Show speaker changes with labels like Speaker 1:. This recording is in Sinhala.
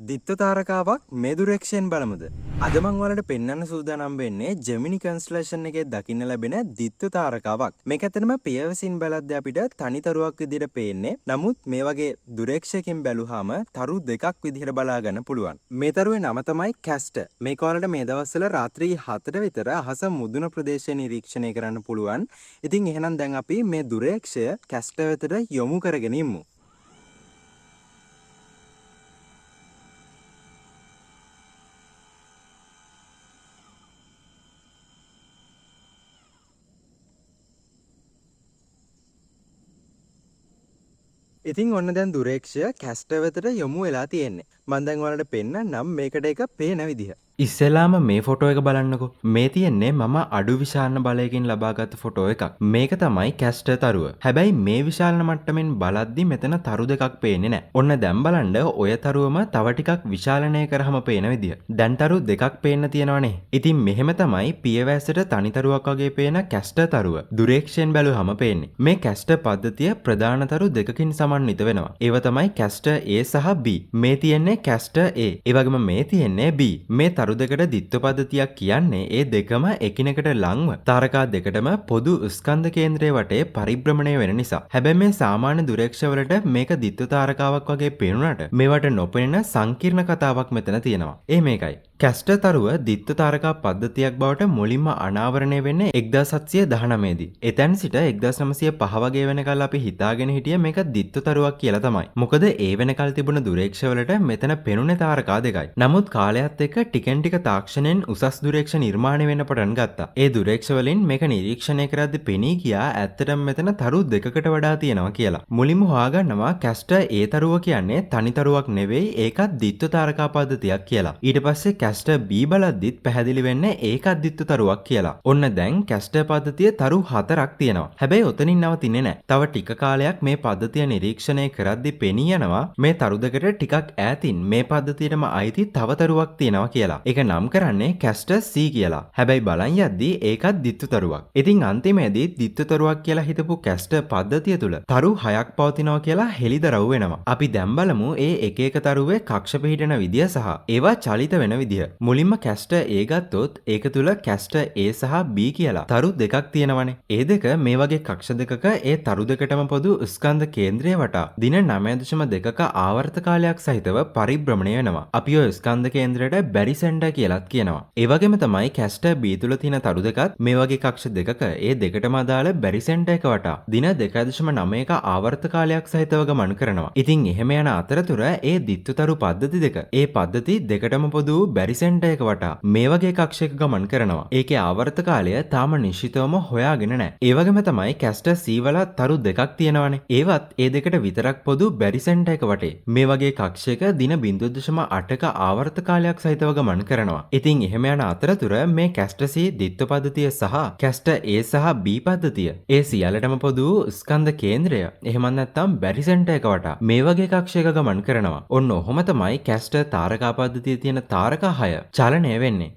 Speaker 1: දිත්ත තාරකාවක් මේ දුරේක්ෂයෙන් බලමුද. අද මං වලට පෙන්වන්න සූදානම් වෙන්නේ ජෙමිනි කන්ස්ටලේෂන් එකේ දකින්න ලැබෙන දිත්ත තාරකාවක්. මේක ඇත්තටම පියවසින් බලද්දී අපිට තනිතරුවක් විදිහට පේන්නේ. නමුත් මේ වගේ දුරේක්ෂයකින් බැලුවාම තරු දෙකක් විදිහට බලා ගන්න පුළුවන්. මේ තරුවේ නම තමයි කැස්ටර්. මේක වලට මේ දවස්වල රාත්‍රී 7ට විතර අහස මුදුන ප්‍රදේශය නිරීක්ෂණය කරන්න පුළුවන්. ඉතින් එහෙනම් දැන් අපි මේ දුරේක්ෂය කැස්ටර් වෙතට යොමු කරගෙන ඉමු. ඉතින් ඔන්න දැන් දුරේක්ෂය කැස්ටර් වෙතට යොමු වෙලා තියෙන්නේ. මම දැන් ඔයාලට පෙන්නන්නම් මේකට එක පේන විදිහ.
Speaker 2: ඉස්සෙල්ලාම මේ ෆොටෝ එක බලන්නකෝ. මේ තියෙන්නේ මම අඩු විශාලන බලයකින් ලබාගත් ෆොටෝ එකක්. මේක තමයි කැස්ටර් තරුව. හැබැයි මේ විශාලන මට්ටමින් බලද්දි මෙතන තරු දෙකක් පේන්නේ නැහැ. ඔන්න දැන් බලන්න ඔය තරුවම තව ටිකක් විශාලනය කරාම පේන විදිය. දැන් තරු දෙකක් පේන්න තියෙනවනේ. ඉතින් මෙහෙම තමයි පියවැස්සට තනි තරුවක් වගේ පේන කැස්ටර් තරුව දුරේක්ෂයෙන් බැලුවම පේන්නේ. මේ කැස්ටර් පද්ධතිය ප්‍රධාන තරු දෙකකින් සමන්විත වෙනවා. ඒව තමයි කැස්ටර් A සහ B. මේ තියෙන්නේ කැස්ටර් A. ඒ වගේම මේ තියෙන්නේ B. මේ තරු දෙකට දිත්ව පද්ධතියක් කියන්නේ ඒ දෙකම එකිනෙකට ලංව තාරකා දෙකටම පොදු ස්කන්ධ කේන්ද්‍රයේ වටේ පරිභ්‍රමණය වෙන නිසා. හැබැයි මේ සාමාන්‍ය දුරේක්ෂවලට මේක දිත්ව තාරකාවක් වගේ පේනුනට මේවට නොපෙනෙන සංකීර්ණ කතාවක් මෙතන තියෙනවා. ඒ මේකයි. කැස්ටර් තරුව දිත්ව තාරකා පද්ධතියක් බවට මුලින්ම අනාවරණය වෙන්නේ 1719 දී. එතැන් සිට 1905 වගේ වෙනකල් අපි හිතාගෙන හිටියේ මේක දිත්ව තරුවක් කියලා තමයි. මොකද ඒ වෙනකල් තිබුණ දුරේක්ෂවලට මෙතන පෙනුනේ තාරකා දෙකයි. නමුත් කාලයත් එක්ක ටිකෙන් ටික තාක්ෂණයෙන් උසස් දුරේක්ෂ නිර්මාණය වෙන්න පටන් ගත්තා. ඒ දුරේක්ෂ වලින් මේක නිරීක්ෂණය කරද්දී පෙනී ගියා ඇත්තටම මෙතන තරු දෙකකට වඩා තියෙනවා කියලා. මුලින්ම හොයාගන්නවා කැස්ටර් A තරුව කියන්නේ තනි තරුවක් නෙවෙයි ඒකත් දිත්ව තාරකා පද්ධතියක් කියලා. ඊට පස්සේ කැස්ටර් B බලද්දිත් පැහැදිලි වෙන්නේ ඒකත් දිත්ව තරුවක් කියලා. ඔන්න දැන් කැස්ටර් පද්ධතිය තරු 4ක් තියෙනවා. හැබැයි ඔතනින් නවතින්නේ නැහැ. තව ටික කාලයක් මේ පද්ධතිය නිරීක්ෂණය කරද්දී පෙනී යනවා මේ තරු දෙකට ටිකක් ඈතින් මේ පද්ධතියටම අයිති තව තරුවක් තියෙනවා කියලා. ඒක නම් කරන්නේ කැස්ටර් C කියලා. හැබැයි බලන් යද්දී ඒකත් දිත්ව තරුවක්. ඉතින් අන්තිමේදී දිත්ව තරුවක් කියලා හිතපු කැස්ටර් පද්ධතිය තුල තරු 6ක් පවතිනවා කියලා හෙළිදරව් වෙනවා. අපි දැන් බලමු ඒ එක එක තරුවේ කක්ෂ පිහිටන විදිය සහ ඒවා චලිත වෙන විදිය. මුලින්ම කැස්ටර් A ගත්තොත් ඒක තුල කැස්ටර් A සහ B කියලා තරු දෙකක් තියෙනවනේ. ඒ දෙක මේ වගේ කක්ෂ දෙකක ඒ තරු දෙකටම පොදු ස්කන්ධ කේන්ද්‍රය වටා දින 9.2ක ආවර්ත කාලයක් සහිතව පරිභ්‍රමණය වෙනවා. අපි ඔය ස්කන්ධ කේන්ද්‍රයට බැරිසෙන්ඩර් කියලාත් කියනවා. ඒ වගේම තමයි කැස්ටර් B තුල තියෙන තරු දෙකත් මේ වගේ කක්ෂ දෙකක ඒ දෙකටම අදාළ බැරිසෙන්ඩර් එක වටා දින 2.9ක ආවර්ත කාලයක් සහිතව ගමන් කරනවා. ඉතින් එහෙම යන අතරතුර ඒ දිත්ව තරු පද්ධති දෙක ඒ පද්ධති දෙකටම පොදු බැරිසෙන්ඩර් එක වටා මේ වගේ කක්ෂයක ගමන් කරනවා. ඒකේ ආවර්ත කාලය තාම නිශ්චිතවම හොයාගෙන නැහැ. ඒ වගේම තමයි කැස්ටර් C වල තරු දෙකක් තියෙනවානේ. ඒවත් ඒ දෙකට විතරක් පොදු බැරිසෙන්ඩර් එක වටේ මේ වගේ කක්ෂයක දින 0.8ක ආවර්ත කාලයක් සහිතව ගමන් කරනවා. ඉතින් එහෙම යන අතරතුර මේ කැස්ටර් C දිත්ව පද්ධතිය සහ කැස්ටර් A සහ B පද්ධතිය ඒ සියල්ලටම පොදු ස්කන්ධ කේන්ද්‍රය එහෙම නැත්නම් බැරිසෙන්ඩර් එක වටා මේ වගේ කක්ෂයක ගමන් කරනවා. ඔන්න ඔහොම තමයි කැස්ටර් තාරකා පද්ධතියේ තියෙන තාරකා 6 චලනය වෙන්නේ.